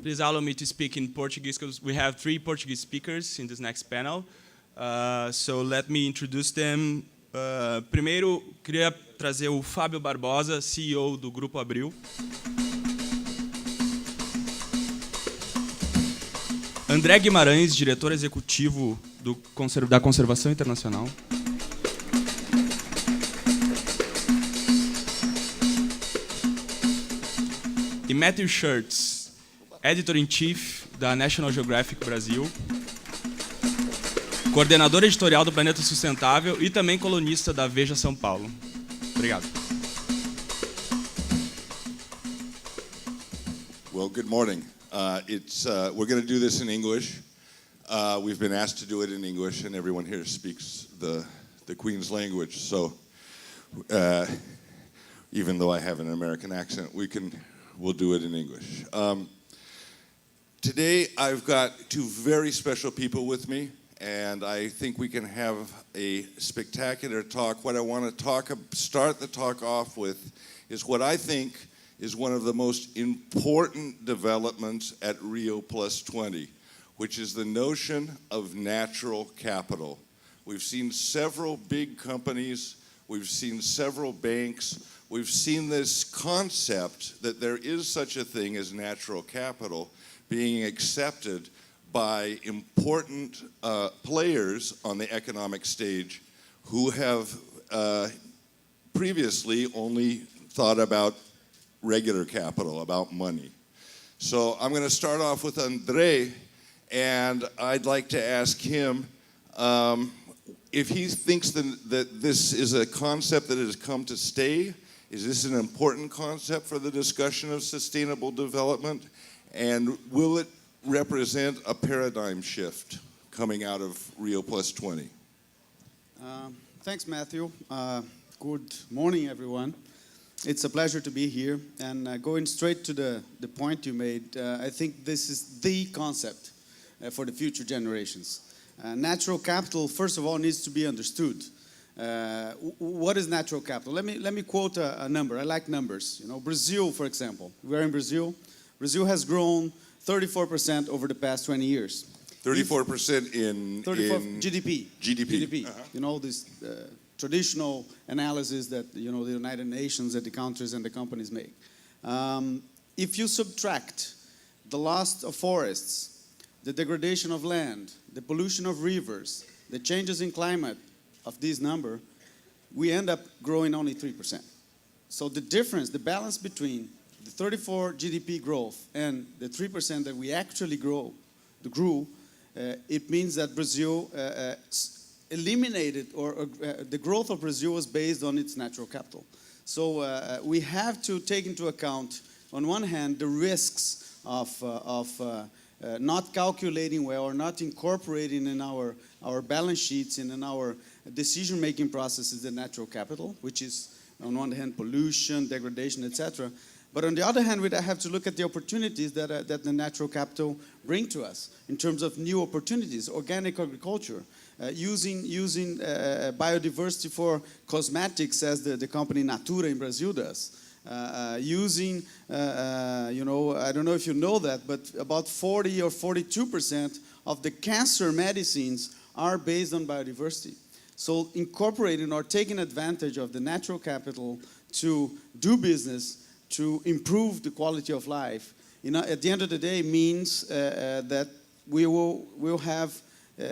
Please allow me to speak in Portuguese because we have 3 Portuguese speakers in this next panel. So let me introduce them. Primeiro, queria trazer o Fábio Barbosa, CEO do Grupo Abril. André Guimarães, diretor executivo da Conservação Internacional. E Matthew Shirts, editor-in-chief da National Geographic Brasil, coordenador editorial do Planeta Sustentável e também colunista da Veja São Paulo. Obrigado. Well, good morning. We're going to do this in English. We've been asked to do it in English, and everyone here speaks the Queen's language. So, even though I have an American accent, we'll do it in English. Today, I've got 2 very special people with me, and I think we can have a spectacular talk. What I want to start the talk off with is what I think is one of the most important developments at Rio+20, which is the notion of natural capital. We've seen several big companies, we've seen several banks, we've seen this concept that there is such a thing as natural capital being accepted by important players on the economic stage who have previously only thought about regular capital, about money. So I'm going to start off with André, and I'd like to ask him if he thinks that this is a concept that has come to stay. Is this an important concept for the discussion of sustainable development? And will it represent a paradigm shift coming out of Rio+20? Thanks, Matthew. Good morning, everyone. It's a pleasure to be here. And going straight to the point you made, I think this is the concept for the future generations. Natural capital, first of all, needs to be understood. What is natural capital? Let me quote a number. I like numbers. You know, Brazil, for example. We're in Brazil. Brazil has grown 34% over the past 20 years. 34% in GDP. GDP. You know, this traditional analysis that, you know, the United Nations and the countries and the companies make. If you subtract the loss of forests, the degradation of land, the pollution of rivers, the changes in climate of this number, we end up growing only 3%. So the difference, the balance between the 34 GDP growth and the 3% that we actually grew, it means that Brazil eliminated, or the growth of Brazil was based on its natural capital. So we have to take into account, on one hand, the risks of not calculating well or not incorporating in our balance sheets and in our decision-making processes the natural capital, which is, on one hand, pollution, degradation, etc. But on the other hand, we have to look at the opportunities that the natural capital bring to us in terms of new opportunities, organic agriculture, using biodiversity for cosmetics, as the company Natura in Brazil does. Using, you know, I don't know if you know that, but about 40 or 42% of the cancer medicines are based on biodiversity. So incorporating or taking advantage of the natural capital to do business, to improve the quality of life, you know, at the end of the day means that we'll have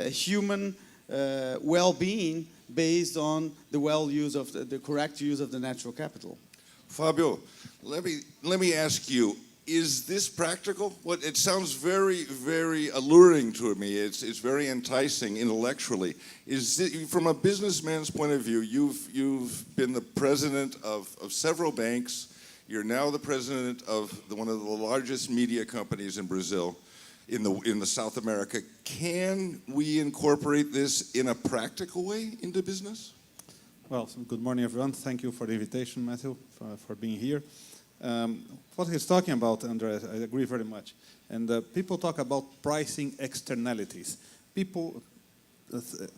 human well-being based on the correct use of the natural capital. Fábio, let me ask you, is this practical? It sounds very, very alluring to me. It's very enticing intellectually. From a businessman's point of view, you've been the president of several banks. You're now the president of one of the largest media companies in Brazil, in the South America. Can we incorporate this in a practical way into business? Well, good morning, everyone. Thank you for the invitation, Matthew, for being here. What he's talking about, André, I agree very much. And people talk about pricing externalities.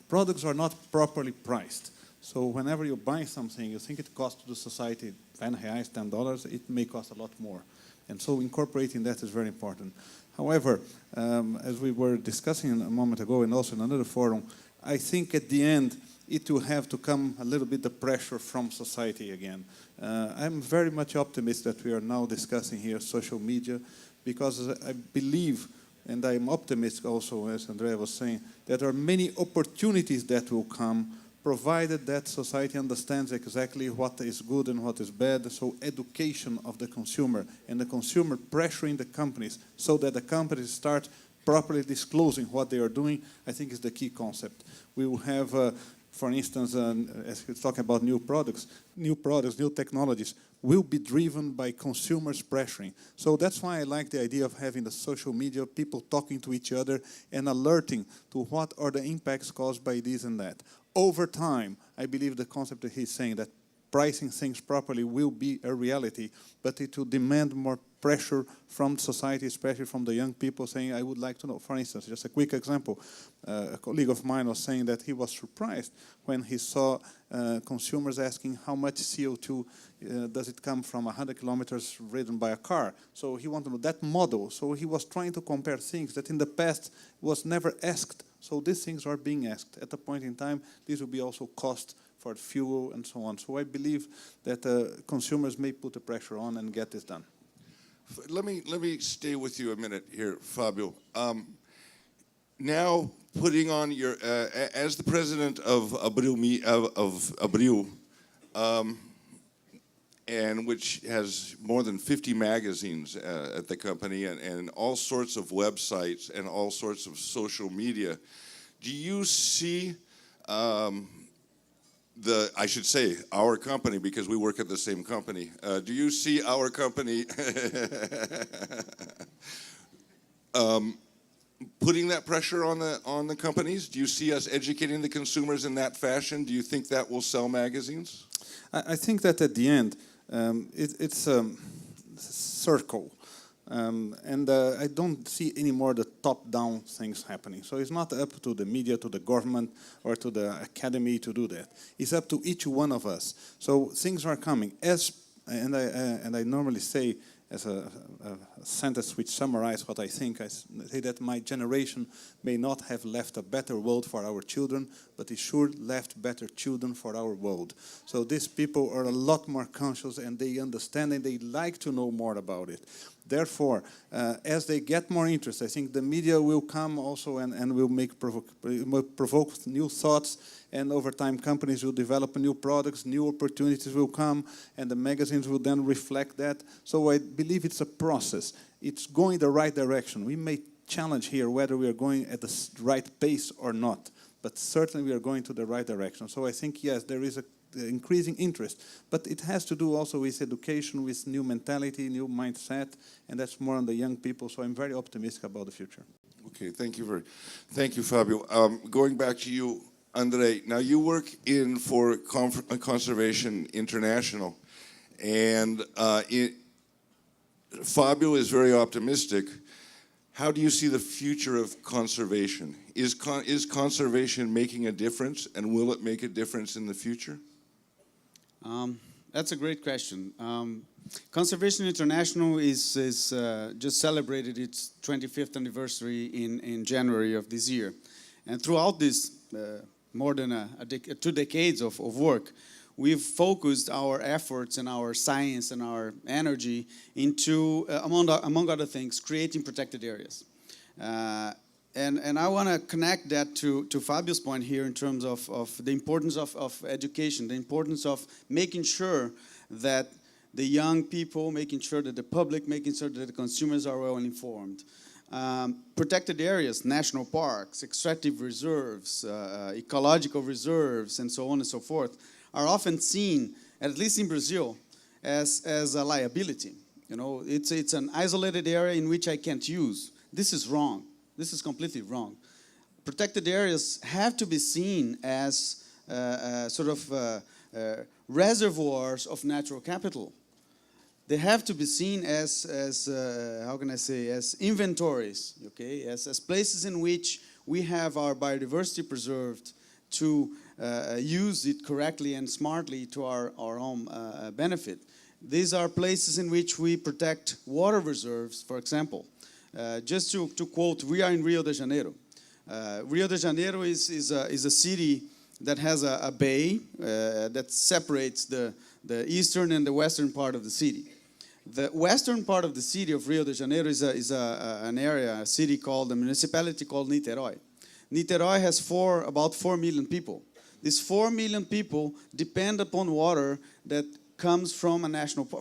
Products are not properly priced. So whenever you buy something, you think it costs the society 10 reais, $10, it may cost a lot more. And so incorporating that is very important. However, as we were discussing a moment ago and also in another forum, I think at the end it will have to come a little bit the pressure from society again. I'm very much optimistic that we are now discussing here social media, because I believe, and I'm optimistic also, as Andrea was saying, that there are many opportunities that will come, provided that society understands exactly what is good and what is bad. So education of the consumer, and the consumer pressuring the companies so that the companies start properly disclosing what they are doing, I think is the key concept. We will have, for instance, as we're talking about new products, new technologies will be driven by consumers pressuring. So that's why I like the idea of having the social media, people talking to each other and alerting to what are the impacts caused by this and that. Over time, I believe the concept that he's saying, that pricing things properly will be a reality, but it will demand more pressure from society, especially from the young people saying, I would like to know. For instance, just a quick example, a colleague of mine was saying that he was surprised when he saw consumers asking how much CO2 does it come from 100 kilometers ridden by a car. So he wanted to know that model. So he was trying to compare things that in the past was never asked. So these things are being asked. At a point in time, these will be also cost for fuel and so on. So I believe that consumers may put the pressure on and get this done. Let me stay with you a minute here, Fábio. Now, putting on your as the president of Abril, and which has more than 50 magazines at the company and all sorts of websites and all sorts of social media, do you see I should say our company, because we work at the same company. Do you see our company putting that pressure on the companies? Do you see us educating the consumers in that fashion? Do you think that will sell magazines? I think that at the end, it's a circle. And I don't see anymore the top-down things happening. So it's not up to the media, to the government, or to the academy to do that. It's up to each one of us. So things are coming. And I normally say, as a sentence which summarizes what I think, I say that my generation may not have left a better world for our children, but it sure left better children for our world. So these people are a lot more conscious, and they understand, and they like to know more about it. Therefore, as they get more interest, I think the media will come also and will provoke new thoughts, and over time companies will develop new products, new opportunities will come, and the magazines will then reflect that. So I believe it's a process. It's going the right direction. We may challenge here whether we are going at the right pace or not, but certainly we are going to the right direction. So I think, yes, there is a increasing interest, but it has to do also with education, with new mentality, new mindset, and that's more on the young people. So I'm very optimistic about the future. Okay, thank you, Fábio. Going back to you, André. Now you work for Conservation International, and Fábio is very optimistic. How do you see the future of conservation? Is conservation making a difference, and will it make a difference in the future? That's a great question. Conservation International is just celebrated its 25th anniversary in January of this year. And throughout this more than 2 decades of work, we've focused our efforts and our science and our energy into, among other things, creating protected areas. And I want to connect that to Fábio's point here in terms of the importance of education, the importance of making sure that the young people, making sure that the public, making sure that the consumers are well informed. Protected areas, national parks, extractive reserves, ecological reserves, and so on and so forth, are often seen, at least in Brazil, as a liability. You know, it's an isolated area in which I can't use. This is wrong. This is completely wrong. Protected areas have to be seen as reservoirs of natural capital. They have to be seen as how can I say, as inventories, okay, as places in which we have our biodiversity preserved to use it correctly and smartly to our own benefit. These are places in which we protect water reserves, for example. Just to quote, we are in Rio de Janeiro. Rio de Janeiro is a city that has a bay that separates the eastern and the western part of the city. The western part of the city of Rio de Janeiro is an area, a city called, a municipality called Niterói. Niterói has about 4 million people. These 4 million people depend upon water that comes from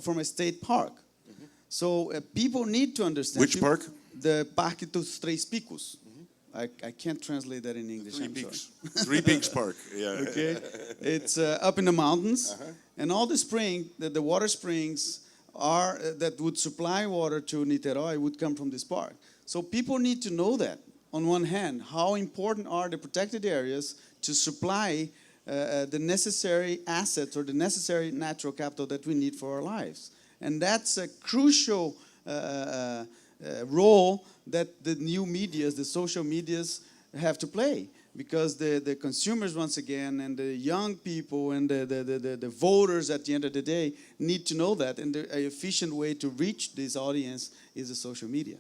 from a state park. Mm-hmm. So people need to understand. Which park? The Parque dos Três Picos. Mm-hmm. I can't translate that in English. Three Peaks. Three Peaks Park. Yeah. Okay. It's up in the mountains, and all the water springs that would supply water to Niterói would come from this park. So people need to know that. On one hand, how important are the protected areas to supply the necessary assets or the necessary natural capital that we need for our lives. And that's a crucial role that the new medias, the social medias, have to play. Because the consumers, once again, and the young people and the voters at the end of the day need to know that. And the efficient way to reach this audience is the social media.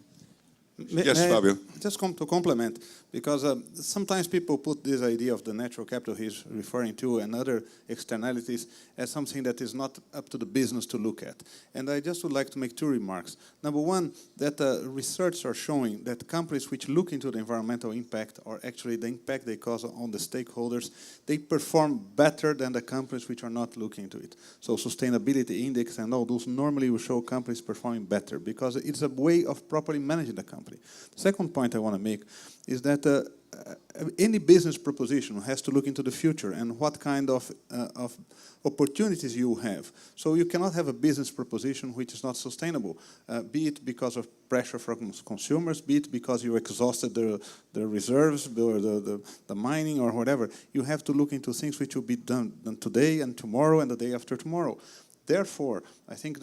Yes, Fábio. Just to complement, because sometimes people put this idea of the natural capital he's referring to and other externalities as something that is not up to the business to look at. And I just would like to make 2 remarks. Number one, that research are showing that companies which look into the environmental impact, or actually the impact they cause on the stakeholders, they perform better than the companies which are not looking into it. So sustainability index and all those normally will show companies performing better because it's a way of properly managing the company. The second point I want to make is that any business proposition has to look into the future and what kind of opportunities you have. So you cannot have a business proposition which is not sustainable, be it because of pressure from consumers, be it because you exhausted the reserves or the mining or whatever. You have to look into things which will be done today and tomorrow and the day after tomorrow. Therefore, I think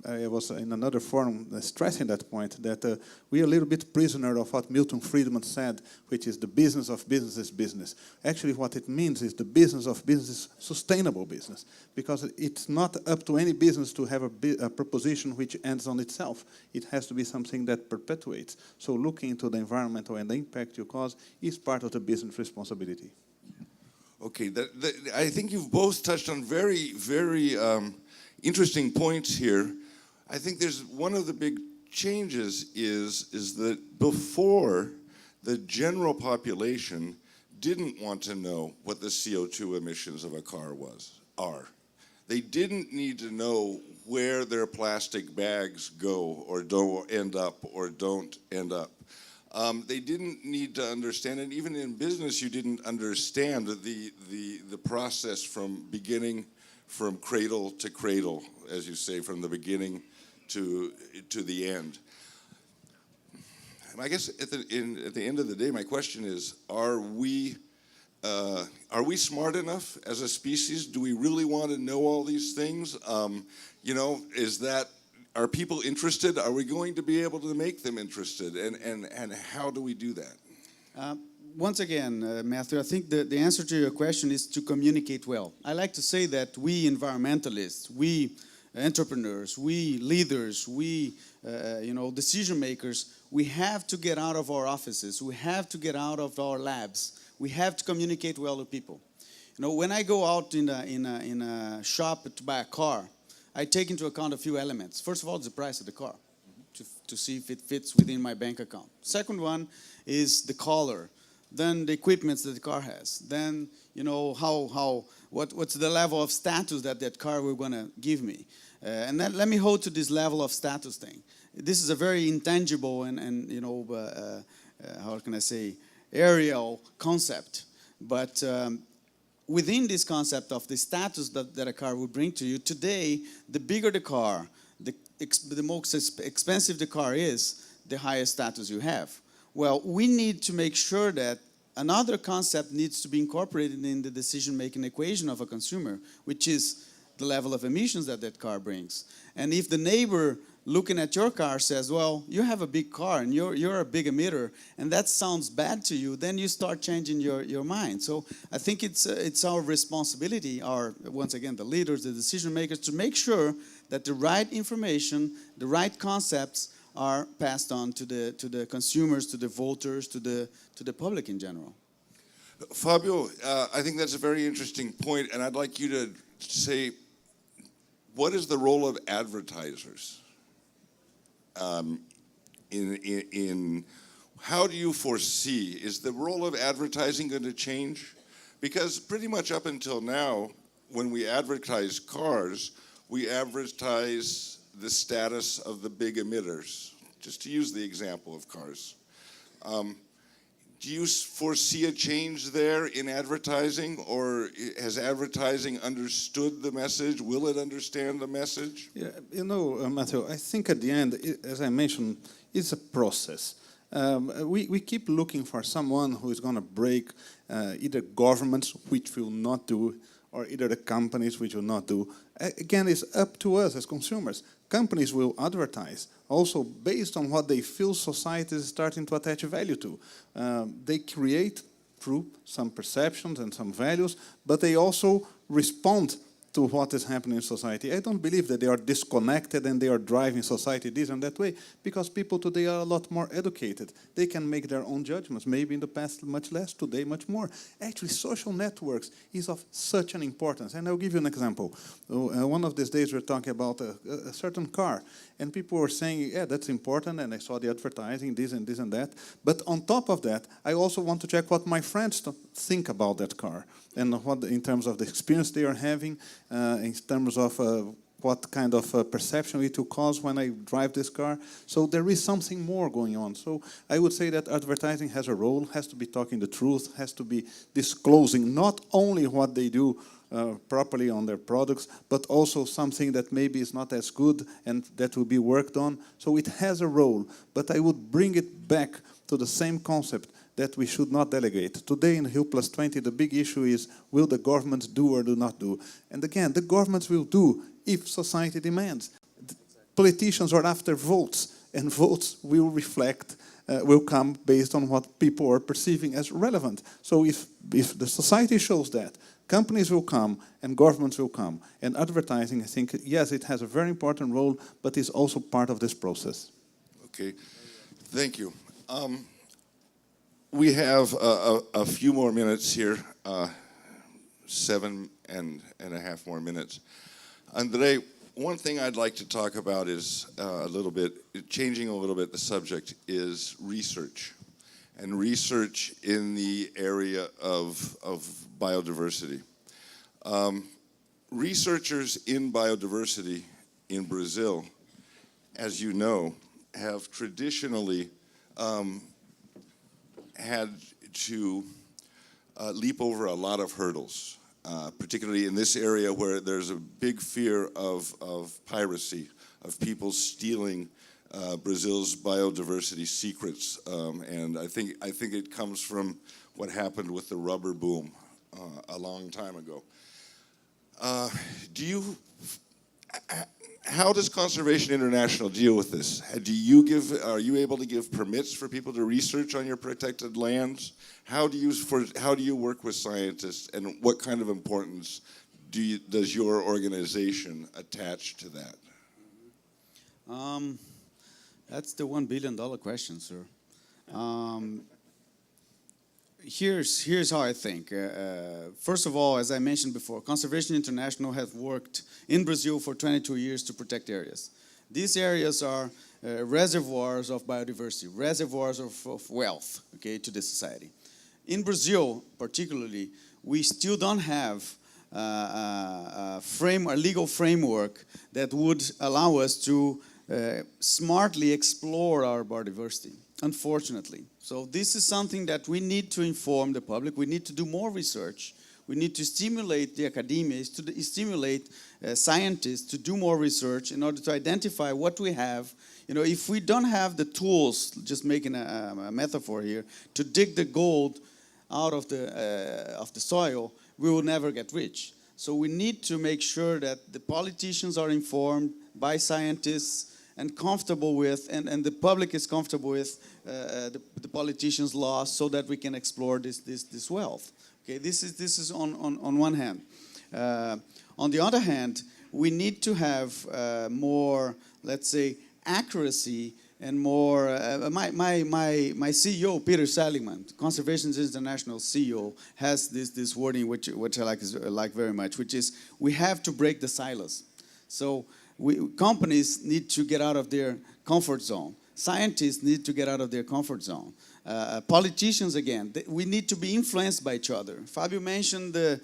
I was in another forum stressing that point, that we are a little bit prisoner of what Milton Friedman said, which is the business of business is business. Actually, what it means is the business of business is sustainable business, because it's not up to any business to have a proposition which ends on itself. It has to be something that perpetuates. So looking into the environmental and the impact you cause is part of the business responsibility. Okay, I think you've both touched on very, very interesting points here. I think there's one of the big changes is that before, the general population didn't want to know what the CO2 emissions of a car are. They didn't need to know where their plastic bags go or don't end up. They didn't need to understand, and even in business, you didn't understand the process from cradle to cradle, as you say, from the beginning to the end. And I guess at the end of the day, my question is: Are we smart enough as a species? Do we really want to know all these things? Are people interested? Are we going to be able to make them interested? And how do we do that? Once again, Matthew, I think the answer to your question is to communicate well. I like to say that we environmentalists, we entrepreneurs, we leaders, we decision makers, we have to get out of our offices. We have to get out of our labs. We have to communicate well with people. When I go out in a shop to buy a car, I take into account a few elements. First of all, it's the price of the car, to see if it fits within my bank account. Second one is the color, then the equipment that the car has, then what's the level of status that car will going to give me. And then let me hold to this level of status thing. This is a very intangible and how can I say, aerial concept. But within this concept of the status that a car will bring to you, today, the bigger the car, the most expensive the car is, the higher status you have. Well, we need to make sure that another concept needs to be incorporated in the decision-making equation of a consumer, which is the level of emissions that car brings. And if the neighbor looking at your car says, well, you have a big car and you're a big emitter, and that sounds bad to you, then you start changing your mind. So I think it's our responsibility, once again, the leaders, the decision makers, to make sure that the right information, the right concepts are passed on to the consumers, to the voters, to the public in general. Fabio, I think that's a very interesting point, and I'd like you to say, what is the role of advertisers in how do you foresee, is the role of advertising going to change? Because pretty much up until now, when we advertise cars, we advertise the status of the big emitters, just to use the example of cars. Do you foresee a change there in advertising, or has advertising understood the message? Will it understand the message? Yeah, you know, Matthew, I think at the end, as I mentioned, it's a process. We keep looking for someone who is going to break either governments, which will not do, or either the companies, which will not do. Again, it's up to us as consumers. Companies will advertise also based on what they feel society is starting to attach value to. They create through some perceptions and some values, but they also respond to what is happening in society. I don't believe that they are disconnected and they are driving society this and that way, because people today are a lot more educated. They can make their own judgments. Maybe in the past much less, today much more. Actually, social networks is of such an importance. And I'll give you an example. One of these days we're talking about a certain car, and people were saying, yeah, that's important, and I saw the advertising, this and this and that. But on top of that, I also want to check what my friends think about that car, and what, in terms of the experience they are having, in terms of what kind of perception it will cause when I drive this car. So there is something more going on. So I would say that advertising has a role, has to be talking the truth, has to be disclosing not only what they do properly on their products, but also something that maybe is not as good and that will be worked on. So it has a role, but I would bring it back to the same concept that we should not delegate. Today in Rio+20, the big issue is, will the governments do or do not do? And again, the governments will do if society demands. Politicians are after votes, and votes will reflect, will come based on what people are perceiving as relevant. So if the society shows that, companies will come and governments will come. And advertising, I think, yes, it has a very important role, but is also part of this process. Okay, thank you. We have a few more minutes here, 7.5 more minutes. André, one thing I'd like to talk about is changing a little bit the subject, is research. And research in the area of biodiversity. Researchers in biodiversity in Brazil, as you know, have traditionally had to leap over a lot of hurdles, particularly in this area where there's a big fear of piracy, of people stealing Brazil's biodiversity secrets, and I think it comes from what happened with the rubber boom a long time ago. How does Conservation International deal with this? Are you able to give permits for people to research on your protected lands? How do you work with scientists, and what kind of importance does your organization attach to that? That's the $1 billion question, sir. Here's how I think. First of all, as I mentioned before, Conservation International has worked in Brazil for 22 years to protect areas. These areas are reservoirs of biodiversity, reservoirs of wealth, okay, to the society. In Brazil, particularly, we still don't have a legal framework that would allow us to smartly explore our biodiversity, unfortunately. So this is something that we need to inform the public. We need to do more research. We need to stimulate the academia, to stimulate scientists to do more research in order to identify what we have. You know, if we don't have the tools, just making a metaphor here, to dig the gold out of the soil, we will never get rich. So we need to make sure that the politicians are informed by scientists and comfortable with, and the public is comfortable with the politicians' laws, so that we can explore this wealth. Okay, this is on one hand. On the other hand, we need to have more, let's say, accuracy and more. My CEO, Peter Seligman, Conservations International CEO, has this wording which I like very much, which is we have to break the silos. So companies need to get out of their comfort zone. Scientists need to get out of their comfort zone. Politicians, again, we need to be influenced by each other. Fábio mentioned the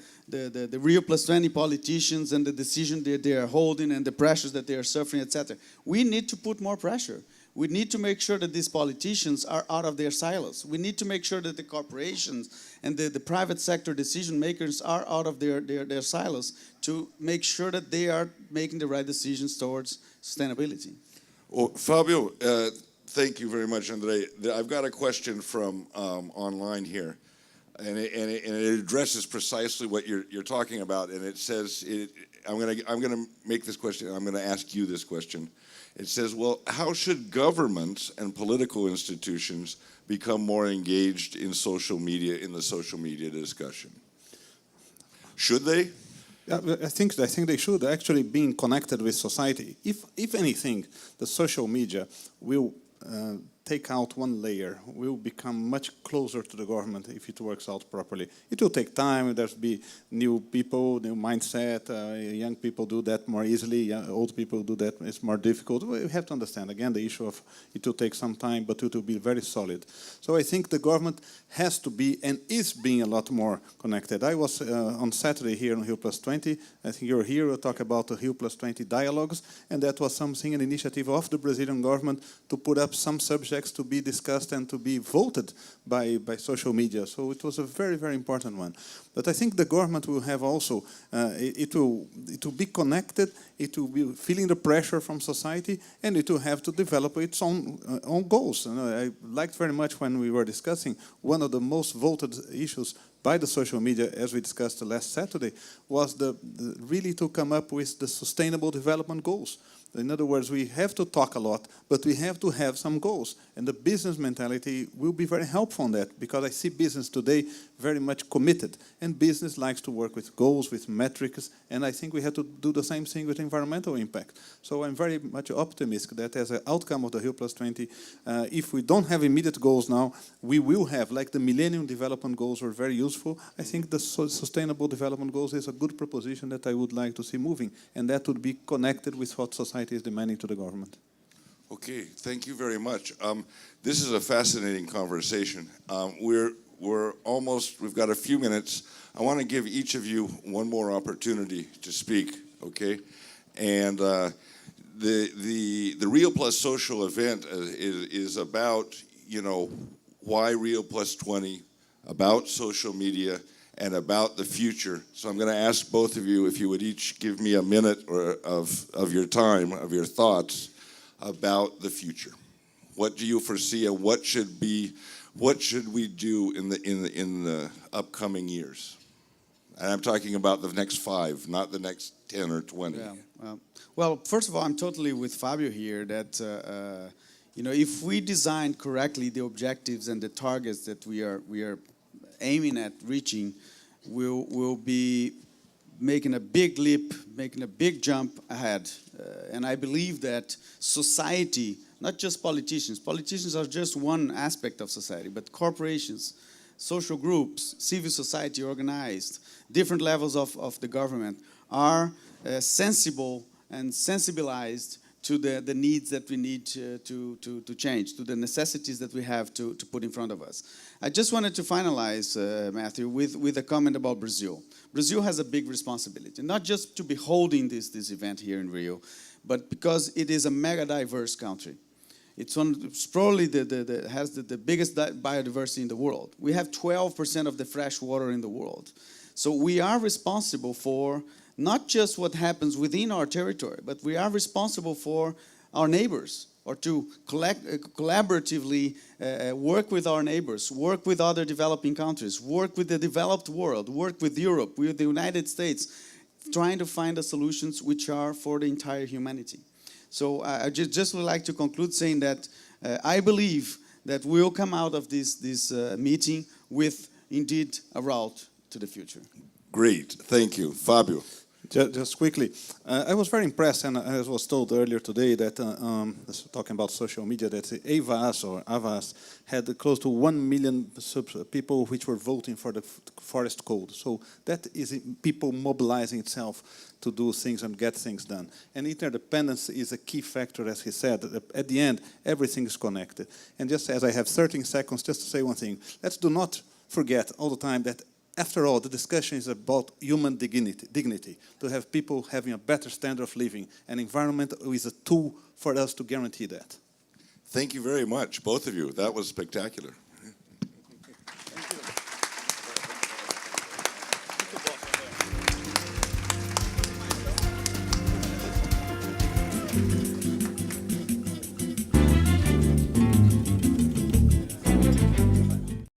Rio+20 politicians and the decision that they are holding and the pressures that they are suffering, etc. We need to put more pressure. We need to make sure that these politicians are out of their silos. We need to make sure that the corporations and the private sector decision makers are out of their silos to make sure that they are making the right decisions towards sustainability. Well, Fábio, thank you very much, André. I've got a question from online here, and it addresses precisely what you're talking about. And it says, I'm gonna make this question. I'm gonna ask you this question. It says, well, how should governments and political institutions become more engaged in social media, in the social media discussion? Should they? Yeah, I think they should actually be connected with society. If anything, the social media will take out one layer, will become much closer to the government if it works out properly. It will take time, there'll be new people, new mindset, young people do that more easily, old people do that, it's more difficult. We have to understand, again, the issue of it will take some time, but it will be very solid. So I think the government has to be and is being a lot more connected. I was on Saturday here on Rio+20, I think you're here, we'll talk about the Rio+20 dialogues, and that was something, an initiative of the Brazilian government to put up some subjects to be discussed and to be voted by social media. So it was a very, very important one. But I think the government will have also, it will be connected, it will be feeling the pressure from society, and it will have to develop its own goals. And I liked very much when we were discussing one of the most voted issues by the social media, as we discussed last Saturday, was really to come up with the sustainable development goals. In other words, we have to talk a lot, but we have to have some goals. And the business mentality will be very helpful on that, because I see business today very much committed. And business likes to work with goals, with metrics, and I think we have to do the same thing with environmental impact. So I'm very much optimistic that as an outcome of the Rio+20, if we don't have immediate goals now, we will have, like the Millennium Development Goals were very useful. I think the Sustainable Development Goals is a good proposition that I would like to see moving, and that would be connected with what society is demanding to the government. Okay, thank you very much. This is a fascinating conversation. We've got a few minutes. I want to give each of you one more opportunity to speak, okay? And the Rio+Social event is about, why Rio+20, about social media, and about the future. So I'm going to ask both of you if you would each give me a minute of your time, of your thoughts about the future. What do you foresee, and what should we do in the upcoming years? And I'm talking about the next 5, not the next 10 or 20. Yeah. Well, first of all, I'm totally with Fábio here that if we design correctly the objectives and the targets that we are aiming at reaching, we'll be making a big leap, making a big jump ahead. And I believe that society, not just politicians are just one aspect of society, but corporations, social groups, civil society organized, different levels of the government are sensible and sensibilized to the needs that we need to change, to the necessities that we have to put in front of us. I just wanted to finalize, Matthew, with a comment about Brazil. Brazil has a big responsibility, not just to be holding this event here in Rio, but because it is a mega diverse country. It's probably has the biggest biodiversity in the world. We have 12% of the fresh water in the world. So we are responsible for not just what happens within our territory, but we are responsible for our neighbors, or to collaboratively work with our neighbors, work with other developing countries, work with the developed world, work with Europe, with the United States, trying to find the solutions which are for the entire humanity. So I just would like to conclude saying that I believe that we'll come out of this meeting with, indeed, a route to the future. Great, thank you. Fábio. Just quickly, I was very impressed, and I was told earlier today that, talking about social media, that Avas had close to 1 million people which were voting for the forest code. So that is people mobilizing itself to do things and get things done. And interdependence is a key factor, as he said. At the end, everything is connected. And just as I have 13 seconds, just to say one thing, let's do not forget all the time that after all, the discussion is about human dignity, to have people having a better standard of living, and environment is a tool for us to guarantee that. Thank you very much, both of you. That was spectacular.